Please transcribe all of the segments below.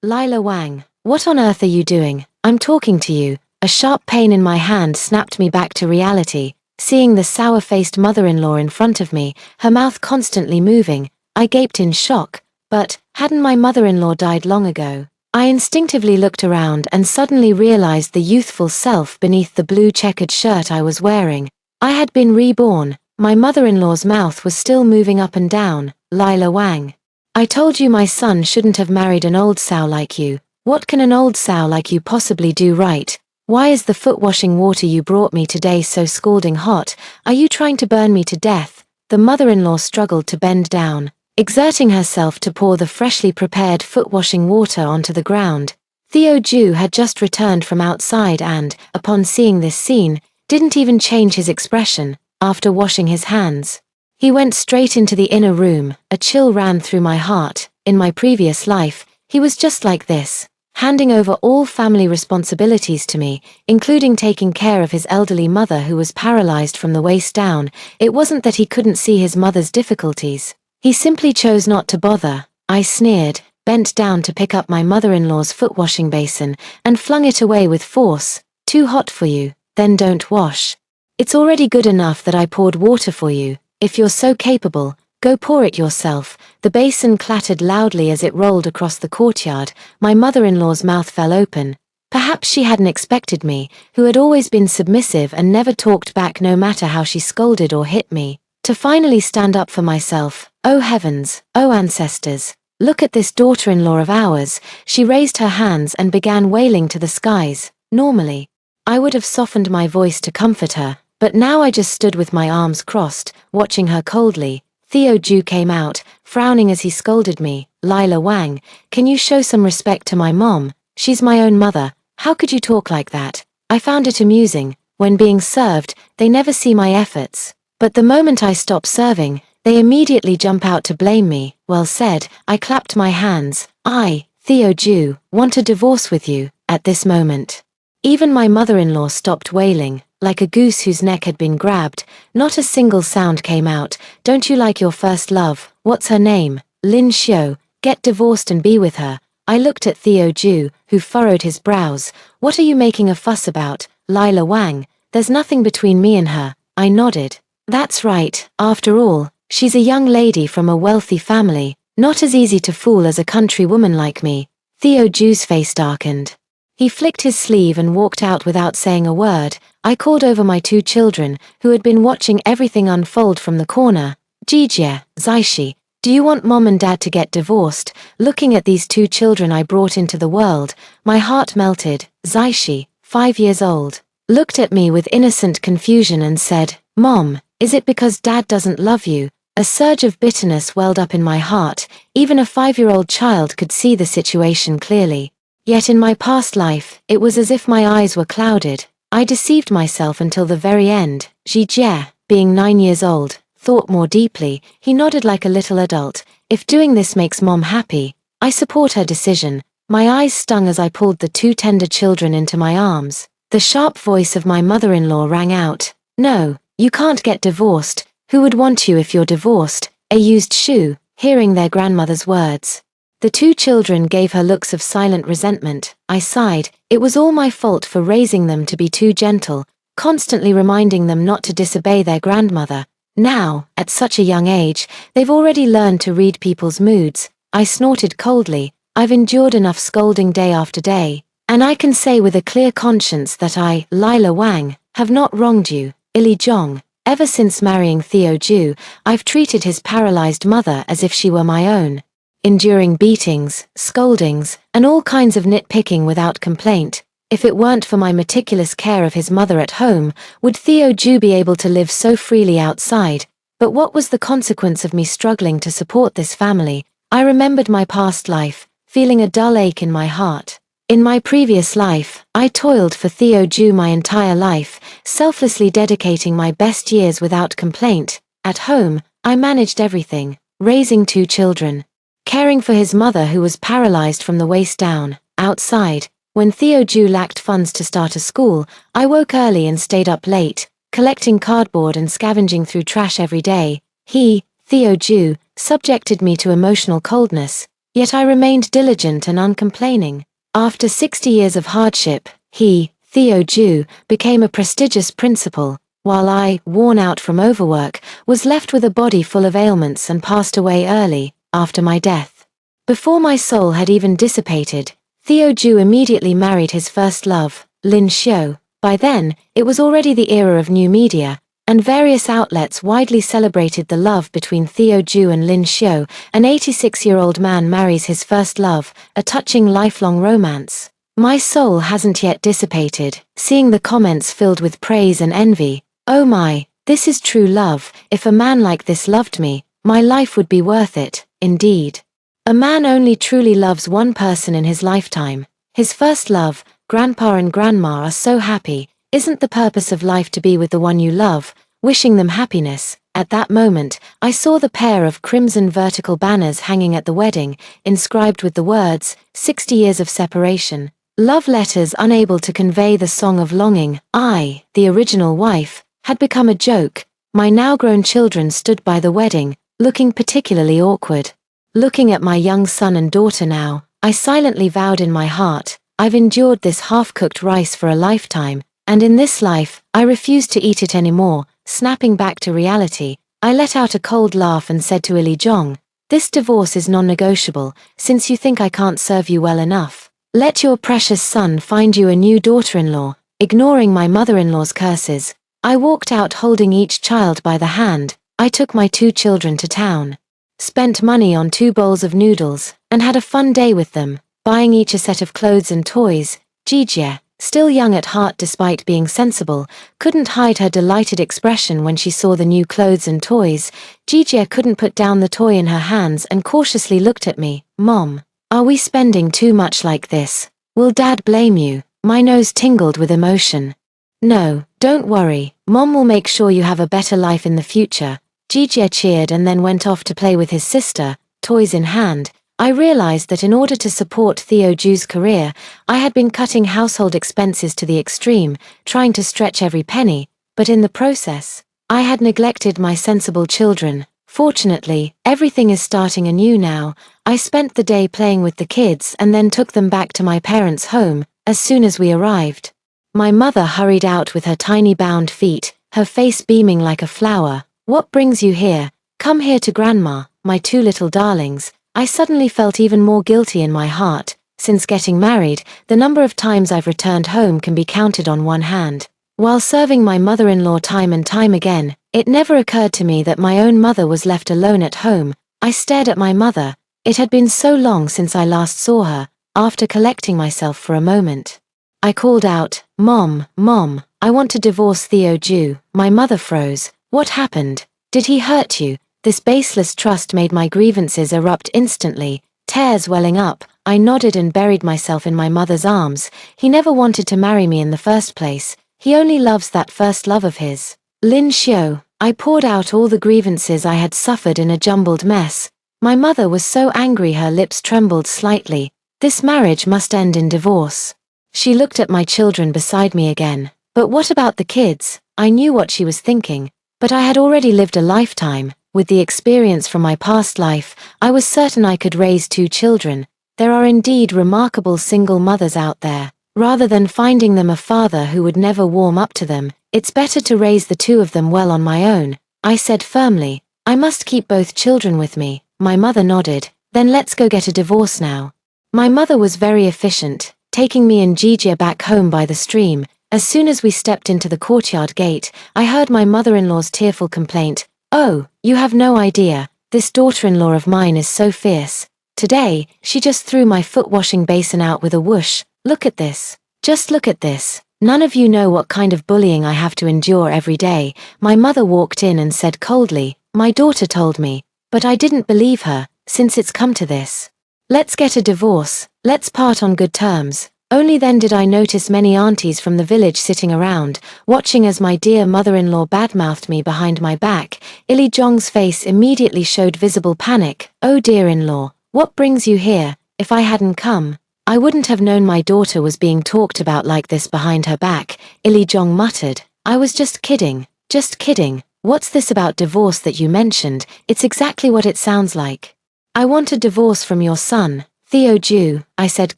Lila Wang, what on earth are you doing? I'm talking to you. A sharp pain in my hand snapped me back to reality. Seeing the sour-faced mother-in-law in front of me, her mouth constantly moving, I gaped in shock. But, hadn't my mother-in-law died long ago? I instinctively looked around and suddenly realized the youthful self beneath the blue checkered shirt I was wearing. I had been reborn. My mother-in-law's mouth was still moving up and down. Lila Wang. I told you my son shouldn't have married an old sow like you. What can an old sow like you possibly do right? Why is the foot washing water you brought me today so scalding hot? Are you trying to burn me to death? The mother-in-law struggled to bend down, exerting herself to pour the freshly prepared foot washing water onto the ground. Theo Ju had just returned from outside and, upon seeing this scene, didn't even change his expression. After washing his hands, he went straight into the inner room. A chill ran through my heart. In my previous life, he was just like this, handing over all family responsibilities to me, including taking care of his elderly mother who was paralyzed from the waist down. It wasn't that he couldn't see his mother's difficulties. He simply chose not to bother. I sneered, bent down to pick up my mother-in-law's foot washing basin, and flung it away with force. Too hot for you? Then don't wash. It's already good enough that I poured water for you. If you're so capable, go pour it yourself. The basin clattered loudly as it rolled across the courtyard. My mother-in-law's mouth fell open. Perhaps she hadn't expected me, who had always been submissive and never talked back no matter how she scolded or hit me, to finally stand up for myself. Oh heavens, oh ancestors, look at this daughter-in-law of ours. She raised her hands and began wailing to the skies. Normally, I would have softened my voice to comfort her, but now I just stood with my arms crossed, watching her coldly. Theo Ju came out, frowning as he scolded me. Lila Wang, can you show some respect to my mom? She's my own mother. How could you talk like that? I found it amusing. When being served, they never see my efforts. But the moment I stop serving, they immediately jump out to blame me. Well said. I clapped my hands. I, Theo Ju, want a divorce with you, at this moment. Even my mother-in-law stopped wailing. Like a goose whose neck had been grabbed, not a single sound came out. Don't you like your first love? What's her name? Lin Xiu. Get divorced and be with her. I looked at Theo Ju, who furrowed his brows. What are you making a fuss about? Lila Wang, there's nothing between me and her. I nodded. That's right. After all, she's a young lady from a wealthy family, not as easy to fool as a country woman like me. Theo Ju's face darkened. He flicked his sleeve and walked out without saying a word. I called over my two children, who had been watching everything unfold from the corner. Jijie, Zaishi, do you want mom and dad to get divorced? Looking at these two children I brought into the world, my heart melted. Zaishi, 5 years old, looked at me with innocent confusion and said, Mom, is it because dad doesn't love you? A surge of bitterness welled up in my heart. Even a 5-year-old child could see the situation clearly. Yet in my past life, it was as if my eyes were clouded. I deceived myself until the very end. Jijie, being 9 years old, thought more deeply. He nodded like a little adult. If doing this makes mom happy, I support her decision. My eyes stung as I pulled the two tender children into my arms. The sharp voice of my mother-in-law rang out. No, you can't get divorced. Who would want you if you're divorced? A used shoe, hearing their grandmother's words. The two children gave her looks of silent resentment. I sighed. It was all my fault for raising them to be too gentle, constantly reminding them not to disobey their grandmother. Now, at such a young age, they've already learned to read people's moods. I snorted coldly. I've endured enough scolding day after day, and I can say with a clear conscience that I, Lila Wang, have not wronged you, Ili Zhong. Ever since marrying Theo Ju, I've treated his paralyzed mother as if she were my own, enduring beatings, scoldings, and all kinds of nitpicking without complaint. If it weren't for my meticulous care of his mother at home, would Theo Ju be able to live so freely outside? But what was the consequence of me struggling to support this family? I remembered my past life, feeling a dull ache in my heart. In my previous life, I toiled for Theo Ju my entire life, selflessly dedicating my best years without complaint. At home, I managed everything, raising two children, caring for his mother who was paralyzed from the waist down. Outside, when Theo Ju lacked funds to start a school, I woke early and stayed up late, collecting cardboard and scavenging through trash every day. He, Theo Ju, subjected me to emotional coldness, Yet I remained diligent and uncomplaining. After 60 years of hardship, he, Theo Jew, became a prestigious principal, while I, worn out from overwork, was left with a body full of ailments and passed away early, after my death. Before my soul had even dissipated, Theo Jew immediately married his first love, Lin Xiu. By then, it was already the era of new media, and various outlets widely celebrated the love between Theo Jew and Lin Xiu. An 86-year-old man marries his first love, a touching lifelong romance. My soul hasn't yet dissipated, seeing the comments filled with praise and envy. Oh my, this is true love. If a man like this loved me, my life would be worth it, indeed. A man only truly loves one person in his lifetime. His first love. Grandpa and grandma are so happy. Isn't the purpose of life to be with the one you love, wishing them happiness? At that moment, I saw the pair of crimson vertical banners hanging at the wedding, inscribed with the words, 60 years of separation. Love letters unable to convey the song of longing. I, the original wife, had become a joke. My now grown children stood by the wedding, looking particularly awkward. Looking at my young son and daughter now, I silently vowed in my heart, I've endured this half-cooked rice for a lifetime, and in this life, I refuse to eat it anymore. Snapping back to reality, I let out a cold laugh and said to Ili Zhong, this divorce is non-negotiable, since you think I can't serve you well enough. Let your precious son find you a new daughter-in-law. Ignoring my mother-in-law's curses, I walked out holding each child by the hand. I took my 2 children to town, spent money on 2 bowls of noodles, and had a fun day with them, buying each a set of clothes and toys. Jijie, still young at heart despite being sensible, couldn't hide her delighted expression when she saw the new clothes and toys. Jijie couldn't put down the toy in her hands and cautiously looked at me. Mom, are we spending too much like this? Will Dad blame you? My nose tingled with emotion. No, don't worry, Mom will make sure you have a better life in the future. Jijie cheered and then went off to play with his sister, toys in hand. I realized that in order to support Theo Jew's career, I had been cutting household expenses to the extreme, trying to stretch every penny, but in the process, I had neglected my sensible children. Fortunately, everything is starting anew now. I spent the day playing with the kids and then took them back to my parents' home, as soon as we arrived. My mother hurried out with her tiny bound feet, her face beaming like a flower. What brings you here? Come here to Grandma, my 2 little darlings. I suddenly felt even more guilty in my heart. Since getting married, the number of times I've returned home can be counted on one hand. While serving my mother-in-law time and time again, it never occurred to me that my own mother was left alone at home. I stared at my mother. It had been so long since I last saw her. After collecting myself for a moment, I called out, Mom, Mom, I want to divorce Theo Jew. My mother froze. What happened? Did he hurt you? This baseless trust made my grievances erupt instantly, tears welling up. I nodded and buried myself in my mother's arms. He never wanted to marry me in the first place. He only loves that first love of his. Lin Xiu. I poured out all the grievances I had suffered in a jumbled mess. My mother was so angry her lips trembled slightly. This marriage must end in divorce. She looked at my children beside me again. But what about the kids? I knew what she was thinking. But I had already lived a lifetime. With the experience from my past life, I was certain I could raise 2 children. There are indeed remarkable single mothers out there. Rather than finding them a father who would never warm up to them, it's better to raise the 2 of them well on my own. I said firmly, I must keep both children with me. My mother nodded. Then let's go get a divorce now. My mother was very efficient, taking me and Jijie back home by the stream. As soon as we stepped into the courtyard gate, I heard my mother-in-law's tearful complaint. Oh, you have no idea, this daughter-in-law of mine is so fierce. Today, she just threw my foot washing basin out with a whoosh. Look at this. Just look at this. None of you know what kind of bullying I have to endure every day. My mother walked in and said coldly, my daughter told me, but I didn't believe her, since it's come to this. Let's get a divorce, let's part on good terms. Only then did I notice many aunties from the village sitting around, watching as my dear mother-in-law badmouthed me behind my back. Ili Zhong's face immediately showed visible panic. Oh dear-in-law, what brings you here? If I hadn't come, I wouldn't have known my daughter was being talked about like this behind her back. Ili Zhong muttered, I was just kidding, just kidding. What's this about divorce that you mentioned? It's exactly what it sounds like. I want a divorce from your son, Theo Jew, I said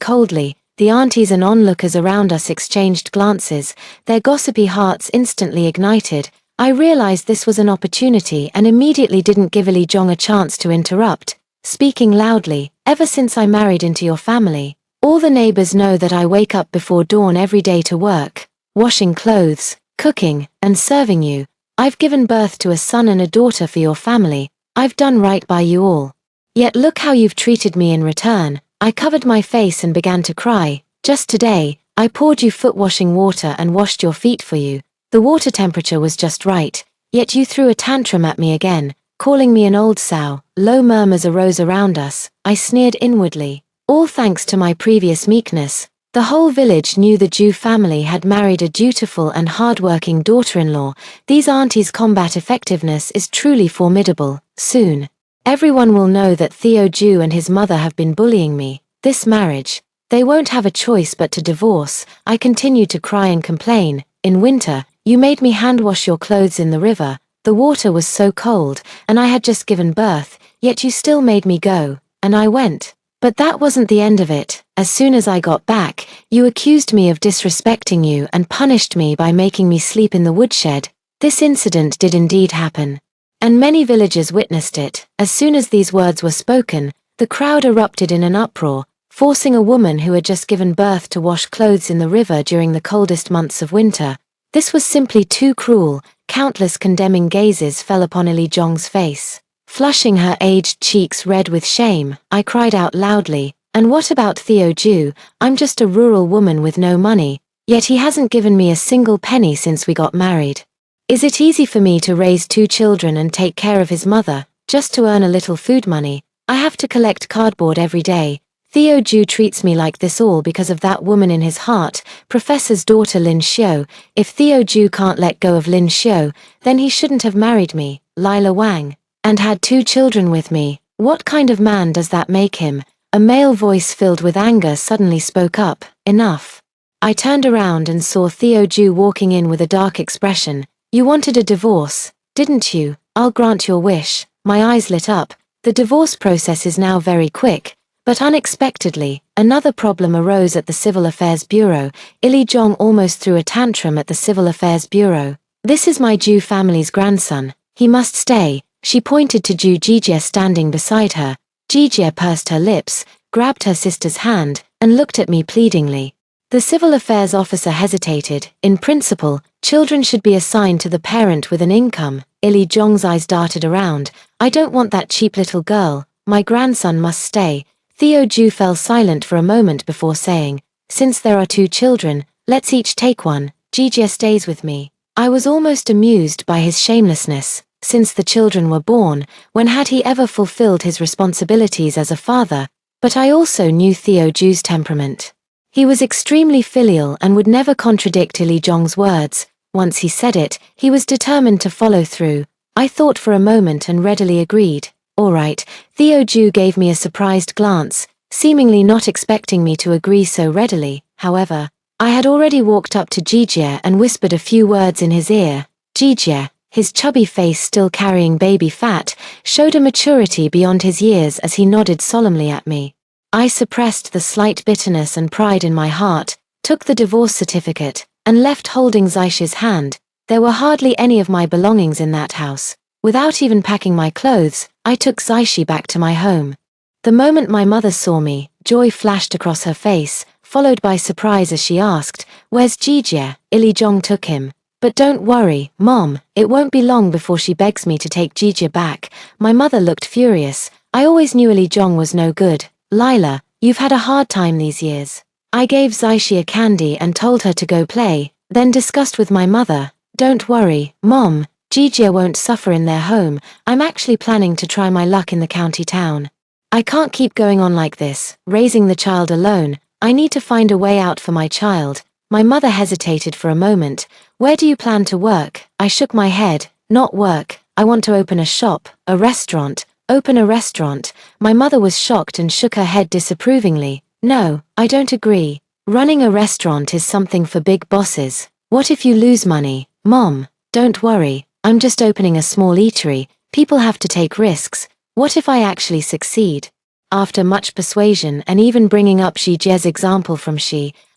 coldly. The aunties and onlookers around us exchanged glances, their gossipy hearts instantly ignited. I realized this was an opportunity and immediately didn't give Lee Jong a chance to interrupt, speaking loudly. Ever since I married into your family, all the neighbors know that I wake up before dawn every day to work, washing clothes, cooking, and serving you. I've given birth to a son and a daughter for your family. I've done right by you all. Yet look how you've treated me in return. I covered my face and began to cry. Just today, I poured you foot-washing water and washed your feet for you. The water temperature was just right, yet you threw a tantrum at me again, calling me an old sow. Low murmurs arose around us. I sneered inwardly. All thanks to my previous meekness. The whole village knew the Jew family had married a dutiful and hard-working daughter-in-law. These aunties' combat effectiveness is truly formidable. Soon, everyone will know that Theo Jew and his mother have been bullying me. This marriage, they won't have a choice but to divorce. I continued to cry and complain. In winter, you made me hand-wash your clothes in the river. The water was so cold, and I had just given birth, yet you still made me go, and I went. But that wasn't the end of it. As soon as I got back, you accused me of disrespecting you and punished me by making me sleep in the woodshed. This incident did indeed happen, and many villagers witnessed it. As soon as these words were spoken, the crowd erupted in an uproar, forcing a woman who had just given birth to wash clothes in the river during the coldest months of winter. This was simply too cruel. Countless condemning gazes fell upon Lee Jong's face. Flushing her aged cheeks red with shame, I cried out loudly, "And what about Theo Jew? I'm just a rural woman with no money, yet he hasn't given me a single penny since we got married. Is it easy for me to raise 2 children and take care of his mother, just to earn a little food money? I have to collect cardboard every day. Theo Jew treats me like this all because of that woman in his heart, Professor's daughter Lin Xiu. If Theo Jew can't let go of Lin Xiu, then he shouldn't have married me, Lila Wang, and had 2 children with me. What kind of man does that make him?" A male voice filled with anger suddenly spoke up. Enough. I turned around and saw Theo Jew walking in with a dark expression. "You wanted a divorce, didn't you? I'll grant your wish." My eyes lit up. The divorce process is now very quick. But unexpectedly, another problem arose at the Civil Affairs Bureau. Lee Jong almost threw a tantrum at the Civil Affairs Bureau. "This is my Jew family's grandson. He must stay." She pointed to Jew Jijie standing beside her. Jijie pursed her lips, grabbed her sister's hand, and looked at me pleadingly. The civil affairs officer hesitated. "In principle, children should be assigned to the parent with an income." Lee Jong's eyes darted around. "I don't want that cheap little girl. My grandson must stay." Theo Jew fell silent for a moment before saying, "Since there are 2 children, let's each take one. Jijie stays with me." I was almost amused by his shamelessness. Since the children were born, when had he ever fulfilled his responsibilities as a father? But I also knew Theo Jew's temperament. He was extremely filial and would never contradict Lee Jong's words. Once he said it, he was determined to follow through. I thought for a moment and readily agreed. "All right." Theo Jew gave me a surprised glance, seemingly not expecting me to agree so readily. However, I had already walked up to Jijie and whispered a few words in his ear. Jijie, his chubby face still carrying baby fat, showed a maturity beyond his years as he nodded solemnly at me. I suppressed the slight bitterness and pride in my heart, took the divorce certificate, and left holding Zaishi's hand. There were hardly any of my belongings in that house. Without even packing my clothes, I took Zaishi back to my home. The moment my mother saw me, joy flashed across her face, followed by surprise as she asked, "Where's Jijie?" Lee Jong took him. "But don't worry, Mom, it won't be long before she begs me to take Jijie back." My mother looked furious. "I always knew Lee Jong was no good. Lila, you've had a hard time these years." I gave Zaishi a candy and told her to go play, then discussed with my mother, "Don't worry, Mom, Jijie won't suffer in their home. I'm actually planning to try my luck in the county town. I can't keep going on like this, raising the child alone. I need to find a way out for my child." My mother hesitated for a moment. "Where do you plan to work?" I shook my head. "Not work. I want to open a shop, a restaurant." "Open a restaurant?" My mother was shocked and shook her head disapprovingly. "No, I don't agree. Running a restaurant is something for big bosses. What if you lose money?" "Mom, don't worry. I'm just opening a small eatery. People have to take risks." What if I actually succeed? After much persuasion and even bringing up Jie's example from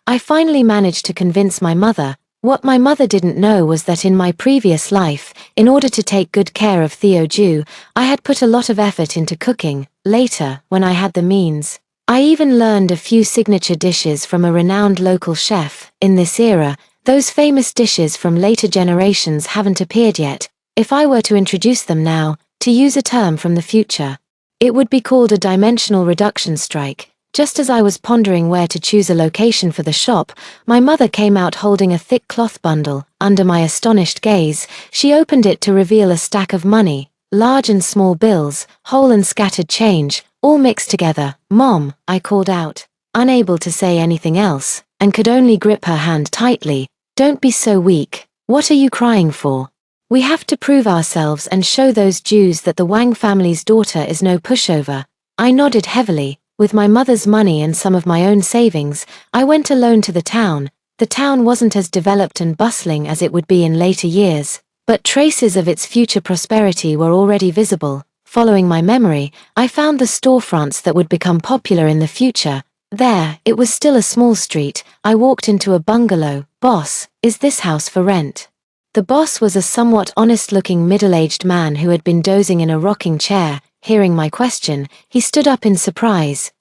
I finally managed to convince my mother. What my mother didn't know was that in my previous life, in order to take good care of Theo, I had put a lot of effort into cooking. Later, when I had the means, I even learned a few signature dishes from a renowned local chef. In this era, those famous dishes from later generations haven't appeared yet. If I were to introduce them now, to use a term from the future, it would be called a dimensional reduction strike. Just as I was pondering where to choose a location for the shop, my mother came out holding a thick cloth bundle. Under my astonished gaze, she opened it to reveal a stack of money, large and small bills, whole and scattered change, all mixed together. "Mom," I called out, unable to say anything else, and could only grip her hand tightly. "Don't be so weak. What are you crying for? We have to prove ourselves and show those Jews that the Wang family's daughter is no pushover." I nodded heavily. With my mother's money and some of my own savings, I went alone to the town. The town wasn't as developed and bustling as it would be in later years, but traces of its future prosperity were already visible. Following my memory, I found the storefronts that would become popular in the future. There, it was still a small street. I walked into a bungalow. "Boss, is this house for rent?" The boss was a somewhat honest-looking middle-aged man who had been dozing in a rocking chair. Hearing my question, he stood up in surprise.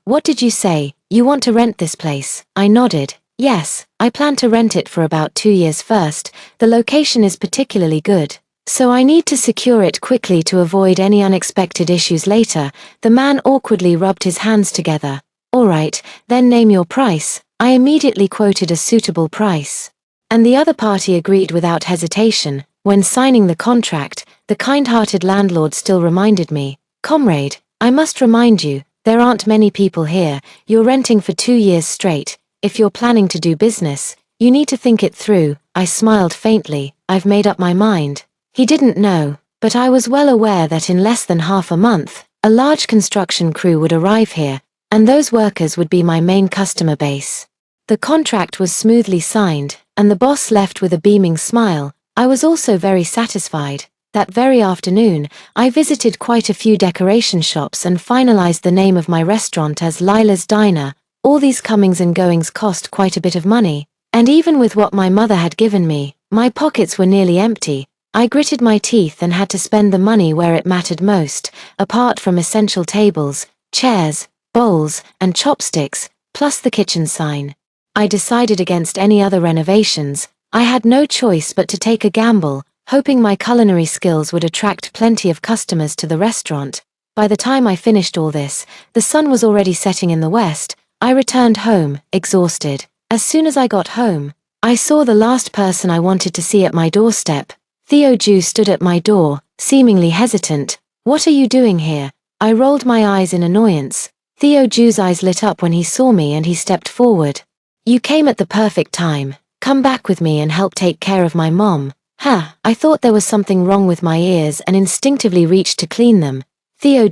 What did you say? You want to rent this place?" I nodded. "Yes, I plan to rent it for about 2 years first. The location is particularly good, so I need to secure it quickly to avoid any unexpected issues later." The man awkwardly rubbed his hands together. "All right, then name your price." I immediately quoted a suitable price, and the other party agreed without hesitation. When signing the contract, the kind-hearted landlord still reminded me, "Comrade, I must remind you, there aren't many people here. You're renting for 2 years straight. If you're planning to do business, you need to think it through." I smiled faintly. "I've made up my mind." He didn't know, but I was well aware that in less than half a month, a large construction crew would arrive here, and those workers would be my main customer base. The contract was smoothly signed, and the boss left with a beaming smile. I was also very satisfied. That very afternoon, I visited quite a few decoration shops and finalized the name of my restaurant as Lila's Diner. All these comings and goings cost quite a bit of money, and even with what my mother had given me, my pockets were nearly empty. I gritted my teeth and had to spend the money where it mattered most. Apart from essential tables, chairs, bowls, and chopsticks, plus the kitchen sign, I decided against any other renovations. I had no choice but to take a gamble, hoping my culinary skills would attract plenty of customers to the restaurant. By the time I finished all this, the sun was already setting in the west. I returned home, exhausted. As soon as I got home, I saw the last person I wanted to see at my doorstep. Theo stood at my door, seemingly hesitant. "What are you doing here?" I rolled my eyes in annoyance. Theo's eyes lit up when he saw me and he stepped forward. "You came at the perfect time. Come back with me and help take care of my mom." I thought there was something wrong with my ears and instinctively reached to clean them. "Theo,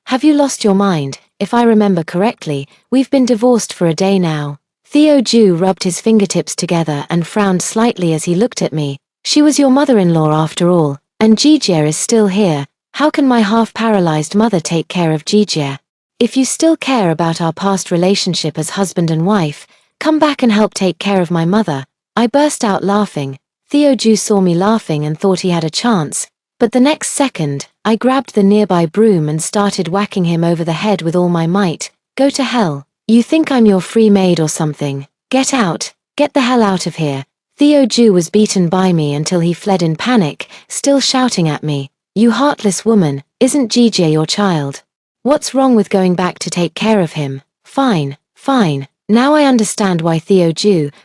have you lost your mind? If I remember correctly, we've been divorced for a day now." Theo rubbed his fingertips together and frowned slightly as he looked at me. "She was your mother-in-law after all, and Jijia is still here. How can my half-paralyzed mother take care of Jijia? If you still care about our past relationship as husband and wife, come back and help take care of my mother." I burst out laughing. Theo saw me laughing and thought he had a chance, but the next second, I grabbed the nearby broom and started whacking him over the head with all my might. "Go to hell. You think I'm your free maid or something? Get out. Get the hell out of here." Theo was beaten by me until he fled in panic, still shouting at me, "You heartless woman, isn't Jijia your child? What's wrong with going back to take care of him?" Fine. Now I understand why Theo,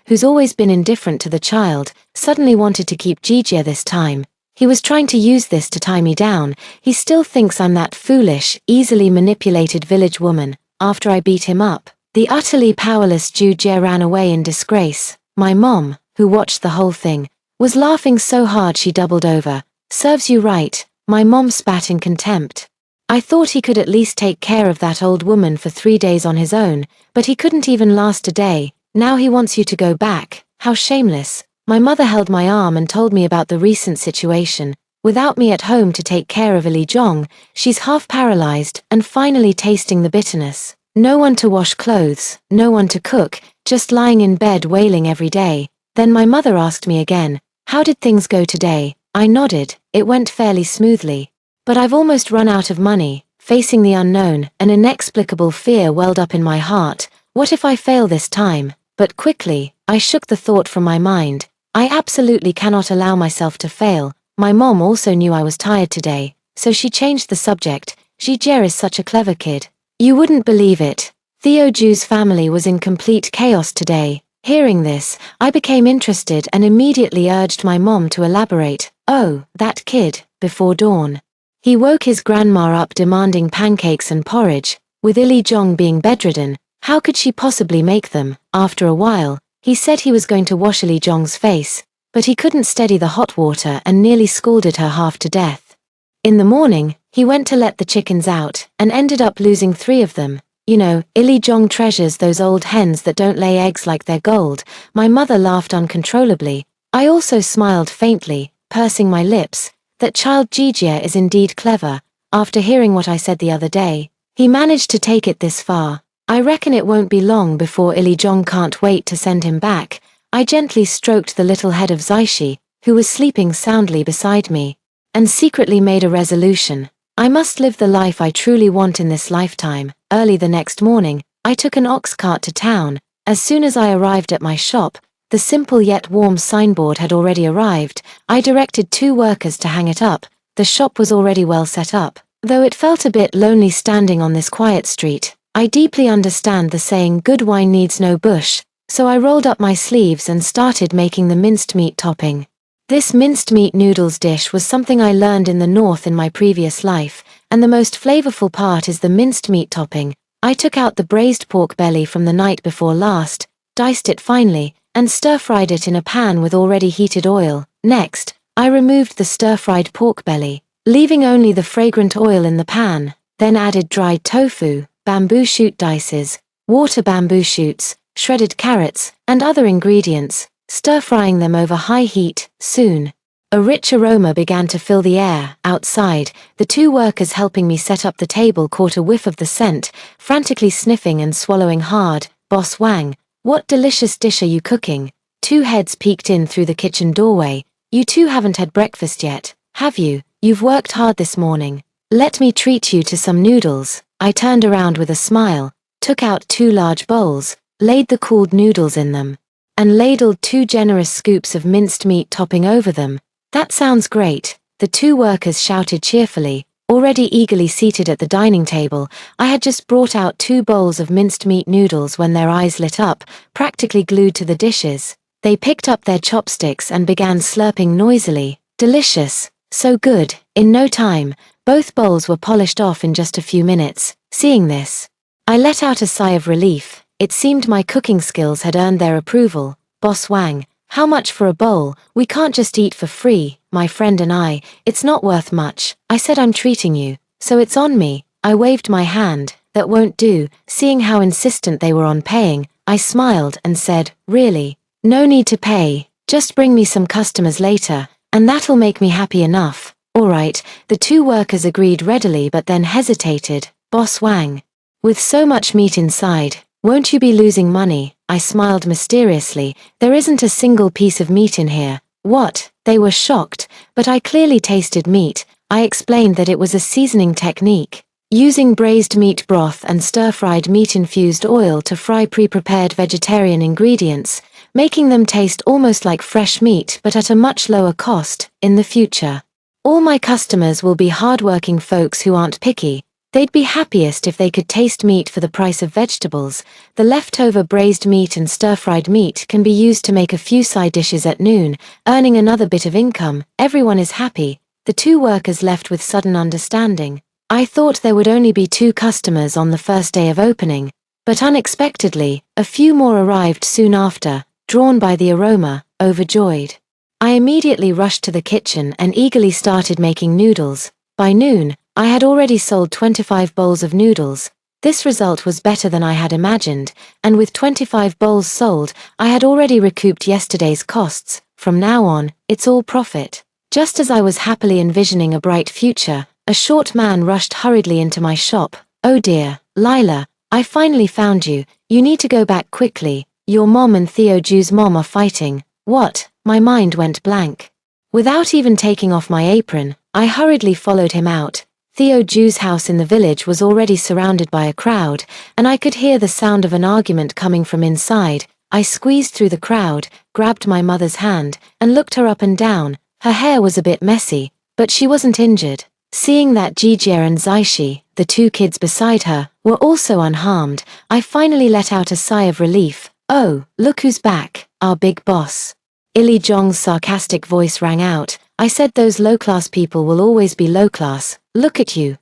who's always been indifferent to the child, suddenly wanted to keep Jijia this time. He was trying to use this to tie me down. He still thinks I'm that foolish, easily manipulated village woman. After I beat him up, the utterly powerless Jijia ran away in disgrace. My mom, who watched the whole thing, was laughing so hard she doubled over. "Serves you right," my mom spat in contempt. I thought he could at least take care of that old woman for 3 days on his own, but he couldn't even last a day. Now he wants you to go back. How shameless. My mother held my arm and told me about the recent situation. Without me at home to take care of Ili Jong, she's half paralyzed and finally tasting the bitterness. No one to wash clothes, no one to cook, just lying in bed wailing every day. Then my mother asked me again, "How did things go today?" I nodded. It went fairly smoothly. But I've almost run out of money. Facing the unknown, an inexplicable fear welled up in my heart. What if I fail this time? But quickly, I shook the thought from my mind. I absolutely cannot allow myself to fail. My mom also knew I was tired today, so she changed the subject. Jie is such a clever kid. You wouldn't believe it. Theo Ju's family was in complete chaos today. Hearing this, I became interested and immediately urged my mom to elaborate. Oh, that kid, before dawn. He woke his grandma up demanding pancakes and porridge. With Ili Jong being bedridden, how could she possibly make them? After a while, he said he was going to wash Ili Jong's face, but he couldn't steady the hot water and nearly scalded her half to death. In the morning, he went to let the chickens out and ended up losing 3 of them. You know, Ili Jong treasures those old hens that don't lay eggs like they're gold. My mother laughed uncontrollably. I also smiled faintly, pursing my lips. That child Jie is indeed clever. After hearing what I said the other day, he managed to take it this far. I reckon it won't be long before Ili Jong can't wait to send him back. I gently stroked the little head of Zaishi, who was sleeping soundly beside me, and secretly made a resolution. I must live the life I truly want in this lifetime. Early the next morning, I took an ox cart to town. As soon as I arrived at my shop, the simple yet warm signboard had already arrived. I directed 2 workers to hang it up. The shop was already well set up. Though it felt a bit lonely standing on this quiet street, I deeply understand the saying good wine needs no bush, so I rolled up my sleeves and started making the minced meat topping. This minced meat noodles dish was something I learned in the north in my previous life, and the most flavorful part is the minced meat topping. I took out the braised pork belly from the night before last, diced it finely, and stir-fried it in a pan with already heated oil. Next, I removed the stir-fried pork belly, leaving only the fragrant oil in the pan, then added dried tofu, bamboo shoot dices, water bamboo shoots, shredded carrots, and other ingredients, stir-frying them over high heat. Soon, a rich aroma began to fill the air. Outside, the 2 workers helping me set up the table caught a whiff of the scent, frantically sniffing and swallowing hard. "Boss Wang, what delicious dish are you cooking?" 2 heads peeked in through the kitchen doorway. "You 2 haven't had breakfast yet, have you? You've worked hard this morning. Let me treat you to some noodles." I turned around with a smile, took out 2 large bowls, laid the cooled noodles in them, and ladled 2 generous scoops of minced meat topping over them. "That sounds great," the 2 workers shouted cheerfully, already eagerly seated at the dining table. I had just brought out 2 bowls of minced meat noodles when their eyes lit up, practically glued to the dishes. They picked up their chopsticks and began slurping noisily. Delicious, so good. In no time, both bowls were polished off in just a few minutes. Seeing this, I let out a sigh of relief. It seemed my cooking skills had earned their approval. "Boss Wang, how much for a bowl? We can't just eat for free, my friend and I. It's not worth much." I said, "I'm treating you, so it's on me." I waved my hand. "That won't do." Seeing how insistent they were on paying, I smiled and said, "Really? No need to pay. Just bring me some customers later, and that'll make me happy enough." "All right." The 2 workers agreed readily but then hesitated. "Boss Wang, with so much meat inside, won't you be losing money?" I smiled mysteriously. "There isn't a single piece of meat in here." "What?" They were shocked, but I clearly tasted meat. I explained that it was a seasoning technique, using braised meat broth and stir-fried meat-infused oil to fry pre-prepared vegetarian ingredients, making them taste almost like fresh meat but at a much lower cost. In the future, all my customers will be hardworking folks who aren't picky. They'd be happiest if they could taste meat for the price of vegetables. The leftover braised meat and stir-fried meat can be used to make a few side dishes at noon, earning another bit of income. Everyone is happy. The 2 workers left with sudden understanding. I thought there would only be 2 customers on the first day of opening, but unexpectedly, a few more arrived soon after, drawn by the aroma, overjoyed. I immediately rushed to the kitchen and eagerly started making noodles. By noon, I had already sold 25 bowls of noodles. This result was better than I had imagined, and with 25 bowls sold, I had already recouped yesterday's costs. From now on, it's all profit. Just as I was happily envisioning a bright future, a short man rushed hurriedly into my shop. "Oh dear, Lila, I finally found you. You need to go back quickly. Your mom and Theo Ju's mom are fighting." What? My mind went blank. Without even taking off my apron, I hurriedly followed him out. Theo Ju's house in the village was already surrounded by a crowd, and I could hear the sound of an argument coming from inside. I squeezed through the crowd, grabbed my mother's hand, and looked her up and down. Her hair was a bit messy, but she wasn't injured. Seeing that Gigi and Zaishi, the two kids beside her, were also unharmed, I finally let out a sigh of relief. "Oh, look who's back, our big boss." Ili Zhong's sarcastic voice rang out. "I said those low-class people will always be low-class. Look at you,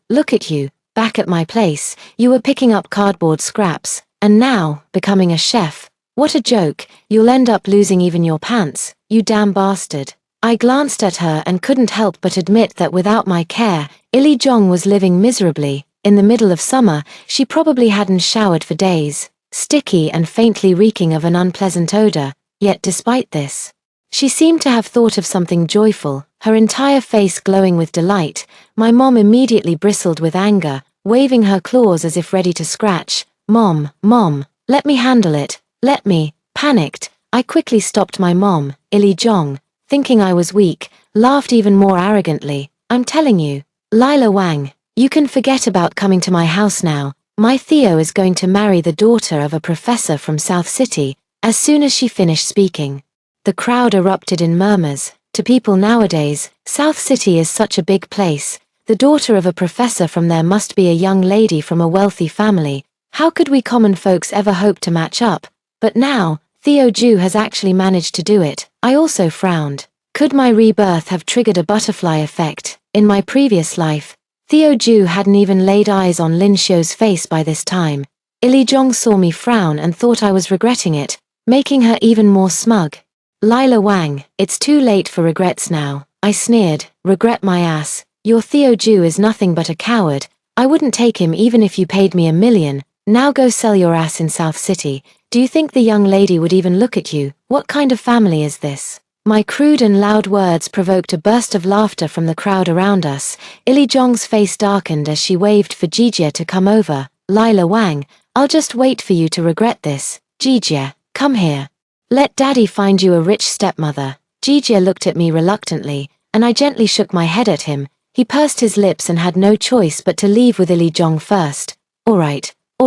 back at my place, you were picking up cardboard scraps, and now, becoming a chef. What a joke, you'll end up losing even your pants, you damn bastard." I glanced at her and couldn't help but admit that without my care, Ili Zhong was living miserably. In the middle of summer, she probably hadn't showered for days, sticky and faintly reeking of an unpleasant odor, yet despite this, she seemed to have thought of something joyful, her entire face glowing with delight. My mom immediately bristled with anger, waving her claws as if ready to scratch. Mom, let me handle it, let me." Panicked, I quickly stopped my mom. Ili Zhong, thinking I was weak, laughed even more arrogantly. "I'm telling you, Lila Wang, you can forget about coming to my house now. My Theo is going to marry the daughter of a professor from South City." As soon as she finished speaking, the crowd erupted in murmurs. To people nowadays, South City is such a big place. The daughter of a professor from there must be a young lady from a wealthy family. How could we common folks ever hope to match up? But now, Theo Ju has actually managed to do it. I also frowned. Could my rebirth have triggered a butterfly effect? In my previous life, Theo Ju hadn't even laid eyes on Lin Xiu's face by this time. Ili Zhong saw me frown and thought I was regretting it, making her even more smug. "Lila Wang, it's too late for regrets now," I sneered. "Regret my ass. Your Theo Ju is nothing but a coward. I wouldn't take him even if you paid me $1 million. Now go sell your ass in South City. Do you think the young lady would even look at you? What kind of family is this?" My crude and loud words provoked a burst of laughter from the crowd around us. Ili Zhong's face darkened as she waved for Gigi to come over. "Lila Wang, I'll just wait for you to regret this. Gigi, come here. Let daddy find you a rich stepmother." Gigi looked at me reluctantly, and I gently shook my head at him. He pursed his lips and had no choice but to leave with Ili Zhong first. All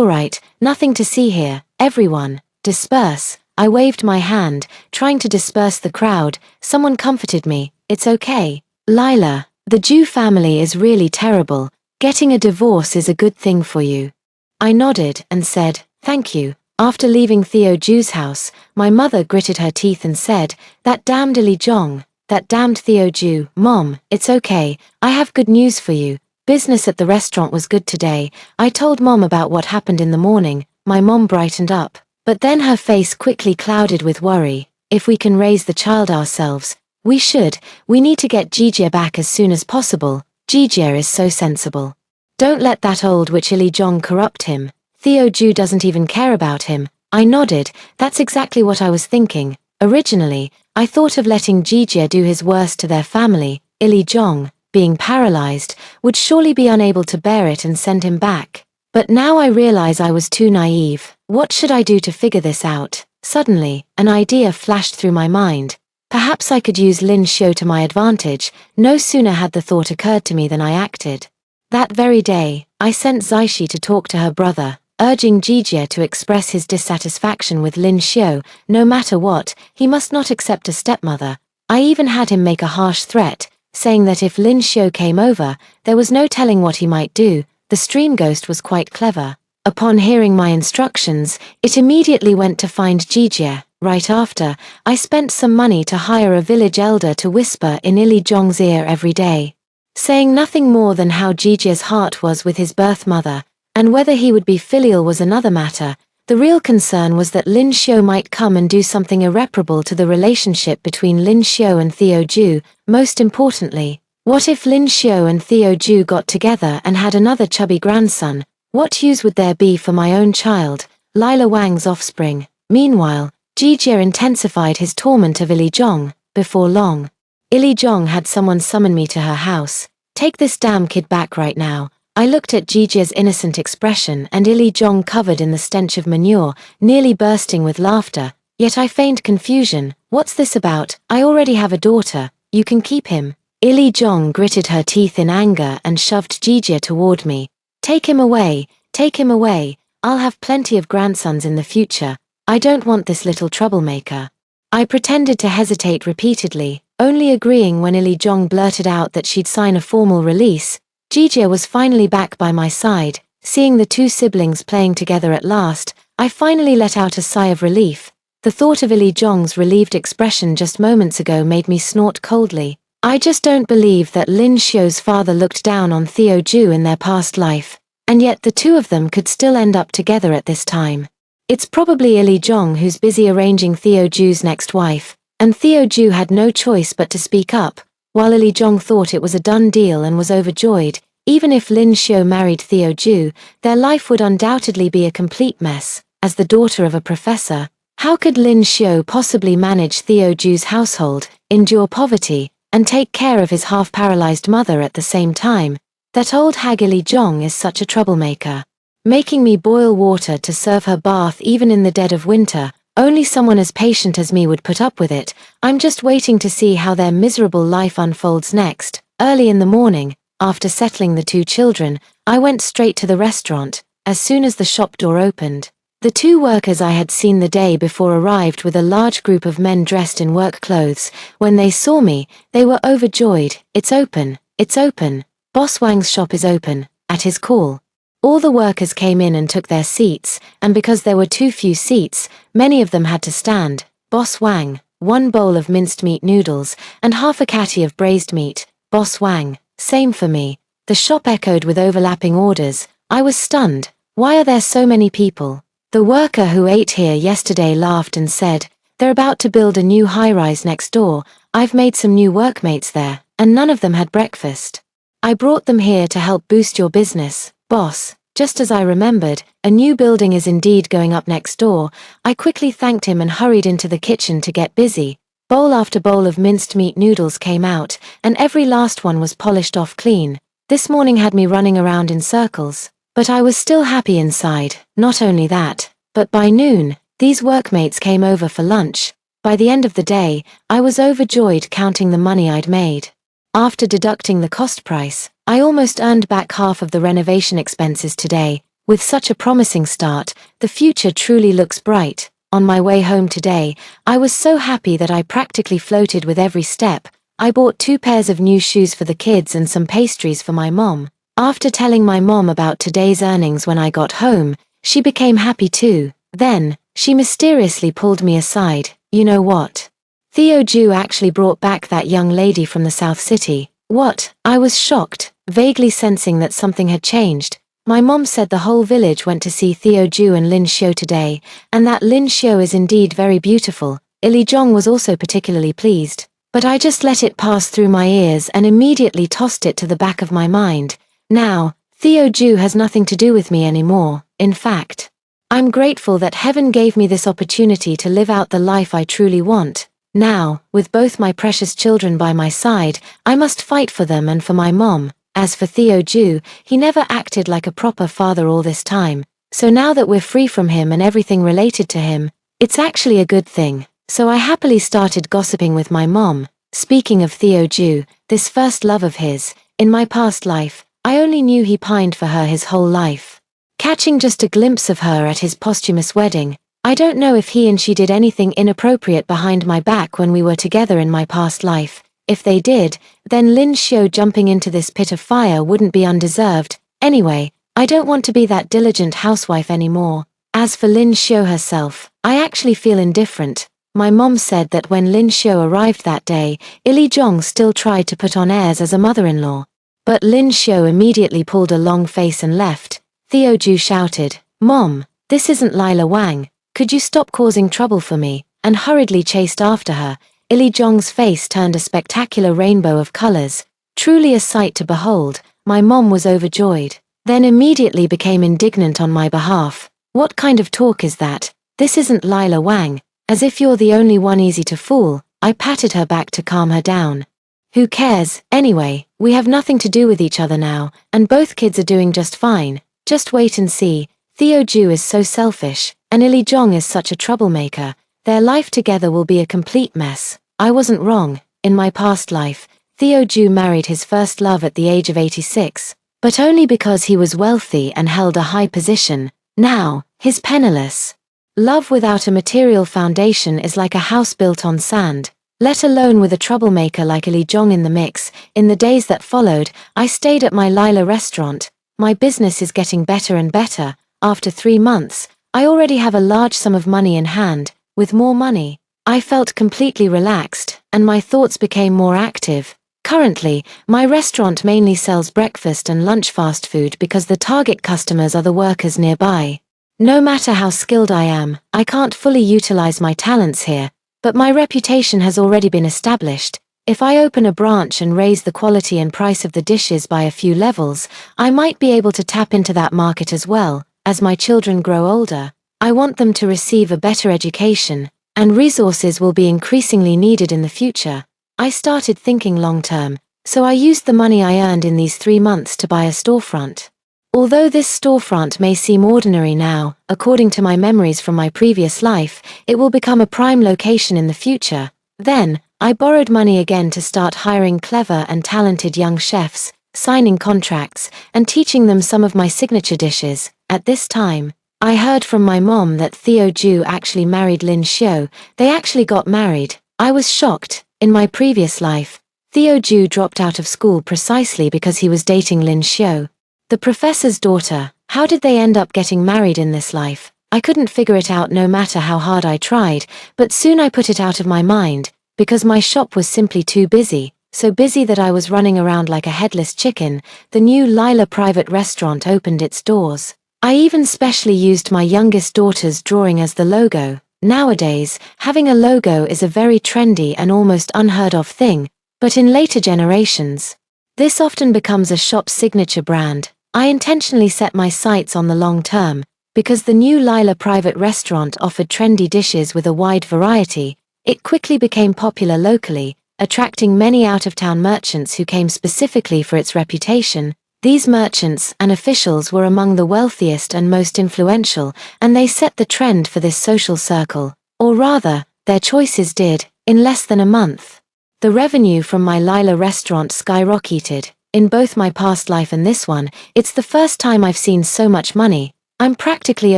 right, nothing to see here. Everyone, disperse." I waved my hand, trying to disperse the crowd. Someone comforted me. "It's okay, Lila. The Ju family is really terrible. Getting a divorce is a good thing for you." I nodded and said, "Thank you." After leaving Theo Ju's house, my mother gritted her teeth and said, "That damned Ili Zhong, that damned Theo Ju." "Mom, it's okay, I have good news for you. Business at the restaurant was good today." I told Mom about what happened in the morning. My mom brightened up, but then her face quickly clouded with worry. "If we can raise the child ourselves, we should. We need to get Gigi back as soon as possible. Gigi is so sensible. Don't let that old witch Ili Zhong corrupt him. Theo Ju doesn't even care about him." I nodded. That's exactly what I was thinking. Originally, I thought of letting Gigi do his worst to their family. Ili Zhong, being paralyzed, would surely be unable to bear it and send him back. But now I realize I was too naive. What should I do to figure this out? Suddenly, an idea flashed through my mind. Perhaps I could use Lin Xiu to my advantage. No sooner had the thought occurred to me than I acted. That very day, I sent Zaishi to talk to her brother, urging Gigi to express his dissatisfaction with Lin Xiu. No matter what, he must not accept a stepmother. I even had him make a harsh threat, saying that if Lin Xiu came over, there was no telling what he might do. The stream ghost was quite clever. Upon hearing my instructions, it immediately went to find Gigi. Right after, I spent some money to hire a village elder to whisper in Ili Zhong's ear every day, saying nothing more than how Gigi's heart was with his birth mother, and whether he would be filial was another matter. The real concern was that Lin Xiu might come and do something irreparable to the relationship between Lin Xiu and Theo Ju. Most importantly, what if Lin Xiu and Theo Ju got together and had another chubby grandson? What use would there be for my own child, Lila Wang's offspring? Meanwhile, Gigi intensified his torment of Ili Zhong. Before long, Ili Jong had someone summon me to her house. Take this damn kid back right now. I looked at Jijia's innocent expression and Ili Jong covered in the stench of manure, nearly bursting with laughter. Yet I feigned confusion. What's this about? I already have a daughter. You can keep him. Ili Jong gritted her teeth in anger and shoved Jijia toward me. Take him away. Take him away. I'll have plenty of grandsons in the future. I don't want this little troublemaker. I pretended to hesitate repeatedly, only agreeing when Ili Jong blurted out that she'd sign a formal release. Jijia was finally back by my side. Seeing the two siblings playing together at last, I finally let out a sigh of relief. The thought of Ili Jong's relieved expression just moments ago made me snort coldly. I just don't believe that Lin Xiu's father looked down on Theo Ju in their past life, and yet the two of them could still end up together at this time. It's probably Ili Jong who's busy arranging Theo Ju's next wife, and Theo Ju had no choice but to speak up. While Ili Jong thought it was a done deal and was overjoyed, even if Lin Xiu married Theo Ju, their life would undoubtedly be a complete mess. As the daughter of a professor, how could Lin Xiu possibly manage Theo Ju's household, endure poverty, and take care of his half-paralyzed mother at the same time? That old hag Ili Jong is such a troublemaker. Making me boil water to serve her bath even in the dead of winter. Only someone as patient as me would put up with it. I'm just waiting to see how their miserable life unfolds next. Early in the morning, after settling the two children, I went straight to the restaurant. As soon as the shop door opened, the two workers I had seen the day before arrived with a large group of men dressed in work clothes. When they saw me, they were overjoyed. It's open. It's open. Boss Wang's shop is open. At his call, all the workers came in and took their seats, and because there were too few seats, many of them had to stand. Boss Wang, 1 bowl of minced meat noodles, and half a catty of braised meat. Boss Wang, same for me. The shop echoed with overlapping orders. I was stunned. Why are there so many people? The worker who ate here yesterday laughed and said, they're about to build a new high-rise next door. I've made some new workmates there, and none of them had breakfast. I brought them here to help boost your business, boss. Just as I remembered, a new building is indeed going up next door. I quickly thanked him and hurried into the kitchen to get busy. Bowl after bowl of minced meat noodles came out, and every last one was polished off clean. This morning had me running around in circles, but I was still happy inside. Not only that, but by noon, these workmates came over for lunch. By the end of the day, I was overjoyed counting the money I'd made. After deducting the cost price, I almost earned back half of the renovation expenses today. With such a promising start, the future truly looks bright. On my way home today, I was so happy that I practically floated with every step. I bought 2 pairs of new shoes for the kids and some pastries for my mom. After telling my mom about today's earnings when I got home, she became happy too. Then, she mysteriously pulled me aside. You know what? Theo Ju actually brought back that young lady from the South City. What? I was shocked, vaguely sensing that something had changed. My mom said the whole village went to see Theo Ju and Lin Xiu today, and that Lin Xiu is indeed very beautiful. Ili Jong was also particularly pleased, but I just let it pass through my ears and immediately tossed it to the back of my mind. Now, Theo Ju has nothing to do with me anymore. In fact, I'm grateful that heaven gave me this opportunity to live out the life I truly want. Now, with both my precious children by my side, I must fight for them and for my mom. As for Theo Ju, he never acted like a proper father all this time, so now that we're free from him and everything related to him, it's actually a good thing. So I happily started gossiping with my mom. Speaking of Theo Ju, this first love of his, in my past life, I only knew he pined for her his whole life. Catching just a glimpse of her at his posthumous wedding, I don't know if he and she did anything inappropriate behind my back when we were together in my past life. If they did, then Lin Xiu jumping into this pit of fire wouldn't be undeserved. Anyway, I don't want to be that diligent housewife anymore. As for Lin Xiu herself, I actually feel indifferent. My mom said that when Lin Xiu arrived that day, Ili Jong still tried to put on airs as a mother-in-law. But Lin Xiu immediately pulled a long face and left. Theo Ju shouted, "Mom, this isn't Lila Wang. Could you stop causing trouble for me?" and hurriedly chased after her. Ili Jong's face turned a spectacular rainbow of colors, truly a sight to behold. My mom was overjoyed, then immediately became indignant on my behalf. "What kind of talk is that? This isn't Lila Wang. As if you're the only one easy to fool." I patted her back to calm her down. Who cares? Anyway, we have nothing to do with each other now, and both kids are doing just fine. Just wait and see. Theo Ju is so selfish, and Illy Jong is such a troublemaker. Their life together will be a complete mess. I wasn't wrong. In my past life, Theo Ju married his first love at the age of 86, but only because he was wealthy and held a high position. Now, he's penniless. Love without a material foundation is like a house built on sand. Let alone with a troublemaker like Illy Jong in the mix. In the days that followed, I stayed at my Lila restaurant. My business is getting better and better. After 3 months, I already have a large sum of money in hand. With more money, I felt completely relaxed, and my thoughts became more active. Currently, my restaurant mainly sells breakfast and lunch fast food because the target customers are the workers nearby. No matter how skilled I am, I can't fully utilize my talents here. But my reputation has already been established. If I open a branch and raise the quality and price of the dishes by a few levels, I might be able to tap into that market as well. As my children grow older, I want them to receive a better education, and resources will be increasingly needed in the future. I started thinking long term, so I used the money I earned in these 3 months to buy a storefront. Although this storefront may seem ordinary now, according to my memories from my previous life, it will become a prime location in the future. Then, I borrowed money again to start hiring clever and talented young chefs, signing contracts, and teaching them some of my signature dishes. At this time, I heard from my mom that Theo Ju actually married Lin Xiu. They actually got married. I was shocked. In my previous life, Theo Ju dropped out of school precisely because he was dating Lin Xiu, the professor's daughter. How did they end up getting married in this life? I couldn't figure it out no matter how hard I tried, but soon I put it out of my mind, because my shop was simply too busy, so busy that I was running around like a headless chicken. The new Lila private restaurant opened its doors. I even specially used my youngest daughter's drawing as the logo. Nowadays, having a logo is a very trendy and almost unheard of thing, but in later generations, this often becomes a shop's signature brand. I intentionally set my sights on the long term, because the new Lila private restaurant offered trendy dishes with a wide variety. It quickly became popular locally, attracting many out-of-town merchants who came specifically for its reputation. These merchants and officials were among the wealthiest and most influential, and they set the trend for this social circle, or rather, their choices did. In less than a month, the revenue from my Lila restaurant skyrocketed. In both my past life and this one, it's the first time I've seen so much money. I'm practically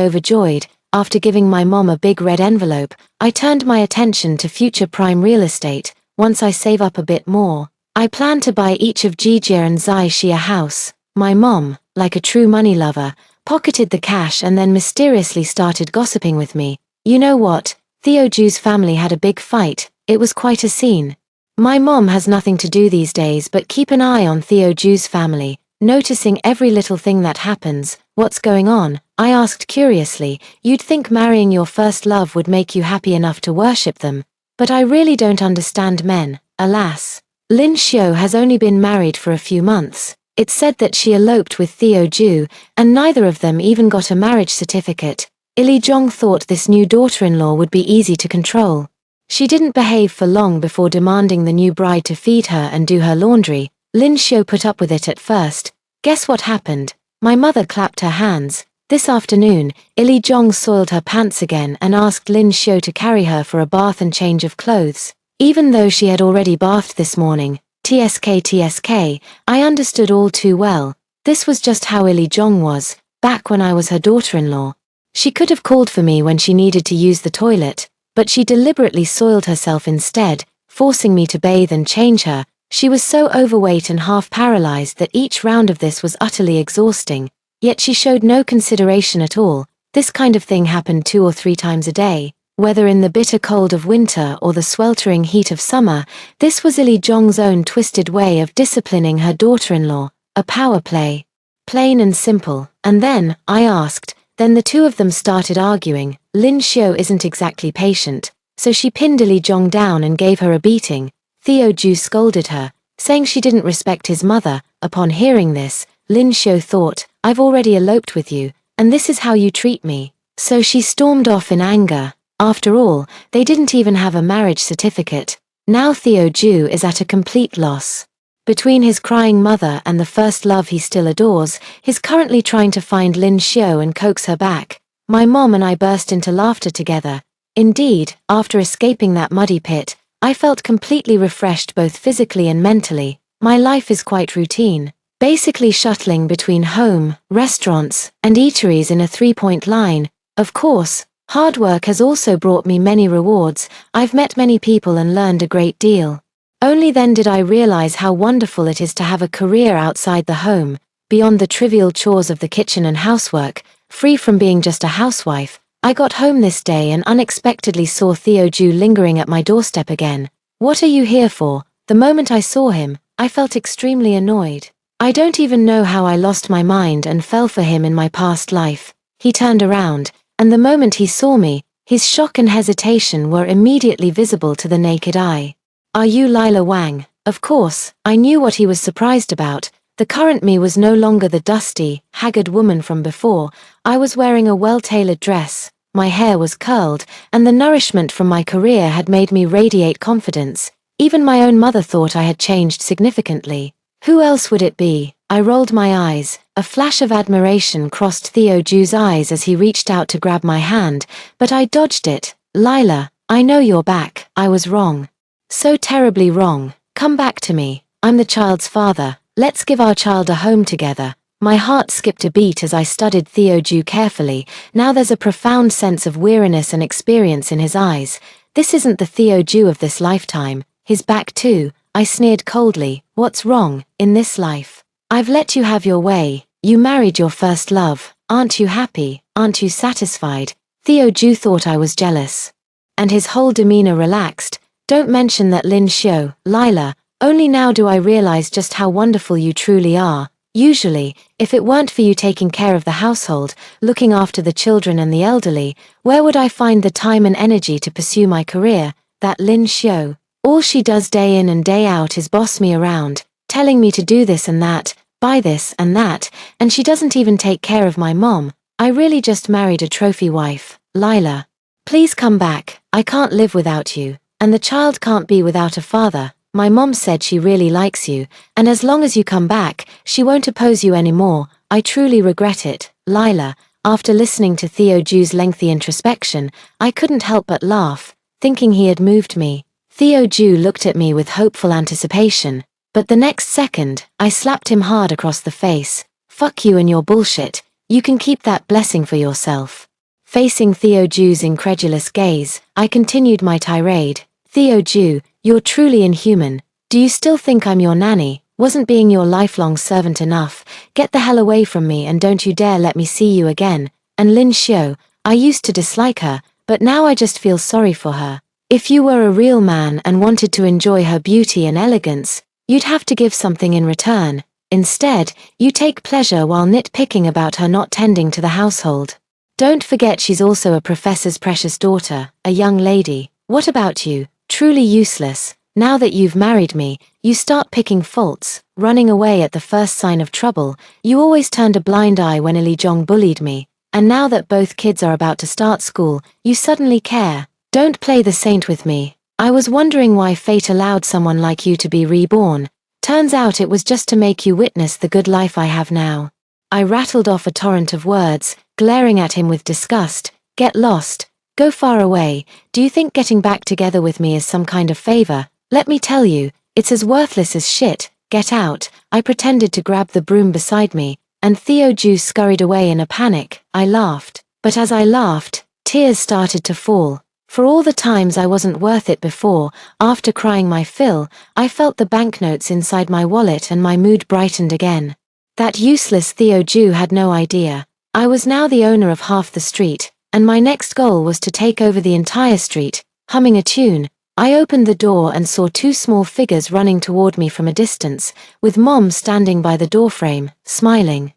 overjoyed. After giving my mom a big red envelope, I turned my attention to future prime real estate. Once I save up a bit more, I plan to buy each of Jijia and Zai Shi a house. My mom, like a true money lover, pocketed the cash and then mysteriously started gossiping with me. You know what? Theo Ju's family had a big fight. It was quite a scene. My mom has nothing to do these days but keep an eye on Theo Ju's family, noticing every little thing that happens. What's going on? I asked curiously. You'd think marrying your first love would make you happy enough to worship them, but I really don't understand men. Alas, Lin Xiu has only been married for a few months. It's said that she eloped with Theo Ju, and neither of them even got a marriage certificate. Illy Jong thought this new daughter-in-law would be easy to control. She didn't behave for long before demanding the new bride to feed her and do her laundry. Lin Xiu put up with it at first. Guess what happened? My mother clapped her hands. This afternoon, Illy Jong soiled her pants again and asked Lin Xiu to carry her for a bath and change of clothes. Even though she had already bathed this morning, TSK, I understood all too well. This was just how Illy Jong was, back when I was her daughter-in-law. She could have called for me when she needed to use the toilet, but she deliberately soiled herself instead, forcing me to bathe and change her. She was so overweight and half paralyzed that each round of this was utterly exhausting, yet she showed no consideration at all. This kind of thing happened 2 or 3 times a day, whether in the bitter cold of winter or the sweltering heat of summer. This was Illy Jong's own twisted way of disciplining her daughter-in-law, a power play. Plain and simple. And then, I asked, then the two of them started arguing. Lin Xiu isn't exactly patient, so she pinned Illy Jong down and gave her a beating. Theo Ju scolded her, saying she didn't respect his mother. Upon hearing this, Lin Xiu thought, I've already eloped with you, and this is how you treat me. So she stormed off in anger. After all, they didn't even have a marriage certificate. Now Theo Ju is at a complete loss. Between his crying mother and the first love he still adores, he's currently trying to find Lin Xiao and coax her back. My mom and I burst into laughter together. Indeed, after escaping that muddy pit, I felt completely refreshed both physically and mentally. My life is quite routine, basically shuttling between home, restaurants, and eateries in a three-point line. Of course, hard work has also brought me many rewards. I've met many people and learned a great deal. Only then did I realize how wonderful it is to have a career outside the home, beyond the trivial chores of the kitchen and housework, free from being just a housewife. I got home this day and unexpectedly saw Theo Ju lingering at my doorstep again. What are you here for? The moment I saw him, I felt extremely annoyed. I don't even know how I lost my mind and fell for him in my past life. He turned around, and the moment he saw me, his shock and hesitation were immediately visible to the naked eye. Are you Lila Wang? Of course, I knew what he was surprised about. The current me was no longer the dusty, haggard woman from before. I was wearing a well-tailored dress, my hair was curled, and the nourishment from my career had made me radiate confidence. Even my own mother thought I had changed significantly. Who else would it be? I rolled my eyes. A flash of admiration crossed Theo Ju's eyes as he reached out to grab my hand, but I dodged it. Lila, I know you're back. I was wrong. So terribly wrong. Come back to me. I'm the child's father. Let's give our child a home together. My heart skipped a beat as I studied Theo Ju carefully. Now there's a profound sense of weariness and experience in his eyes. This isn't the Theo Ju of this lifetime. He's back too. I sneered coldly. What's wrong, in this life? I've let you have your way. You married your first love. Aren't you happy? Aren't you satisfied? Theo Ju thought I was jealous. And his whole demeanor relaxed. Don't mention that Lin Xiao, Lila. Only now do I realize just how wonderful you truly are. Usually, if it weren't for you taking care of the household, looking after the children and the elderly, where would I find the time and energy to pursue my career? That Lin Xiao. All she does day in and day out is boss me around, telling me to do this and that, buy this and that, and she doesn't even take care of my mom. I really just married a trophy wife. Lila, please come back. I can't live without you, and the child can't be without a father. My mom said she really likes you, and as long as you come back, she won't oppose you anymore. I truly regret it. Lila, after listening to Theo Ju's lengthy introspection, I couldn't help but laugh, thinking he had moved me. Theo Ju looked at me with hopeful anticipation, but the next second, I slapped him hard across the face. Fuck you and your bullshit. You can keep that blessing for yourself. Facing Theo Ju's incredulous gaze, I continued my tirade. Theo Ju, you're truly inhuman. Do you still think I'm your nanny? Wasn't being your lifelong servant enough? Get the hell away from me and don't you dare let me see you again. And Lin Xiao, I used to dislike her, but now I just feel sorry for her. If you were a real man and wanted to enjoy her beauty and elegance, you'd have to give something in return. Instead, you take pleasure while nitpicking about her not tending to the household. Don't forget she's also a professor's precious daughter, a young lady. What about you? Truly useless. Now that you've married me, you start picking faults, running away at the first sign of trouble. You always turned a blind eye when Li Zhong bullied me, and now that both kids are about to start school, you suddenly care. Don't play the saint with me. I was wondering why fate allowed someone like you to be reborn. Turns out it was just to make you witness the good life I have now. I rattled off a torrent of words, glaring at him with disgust. Get lost. Go far away. Do you think getting back together with me is some kind of favor? Let me tell you, it's as worthless as shit. Get out. I pretended to grab the broom beside me, and Theo Ju scurried away in a panic. I laughed. But as I laughed, tears started to fall. For all the times I wasn't worth it before, after crying my fill, I felt the banknotes inside my wallet and my mood brightened again. That useless Theo Ju had no idea. I was now the owner of half the street, and my next goal was to take over the entire street. Humming a tune, I opened the door and saw two small figures running toward me from a distance, with Mom standing by the doorframe, smiling.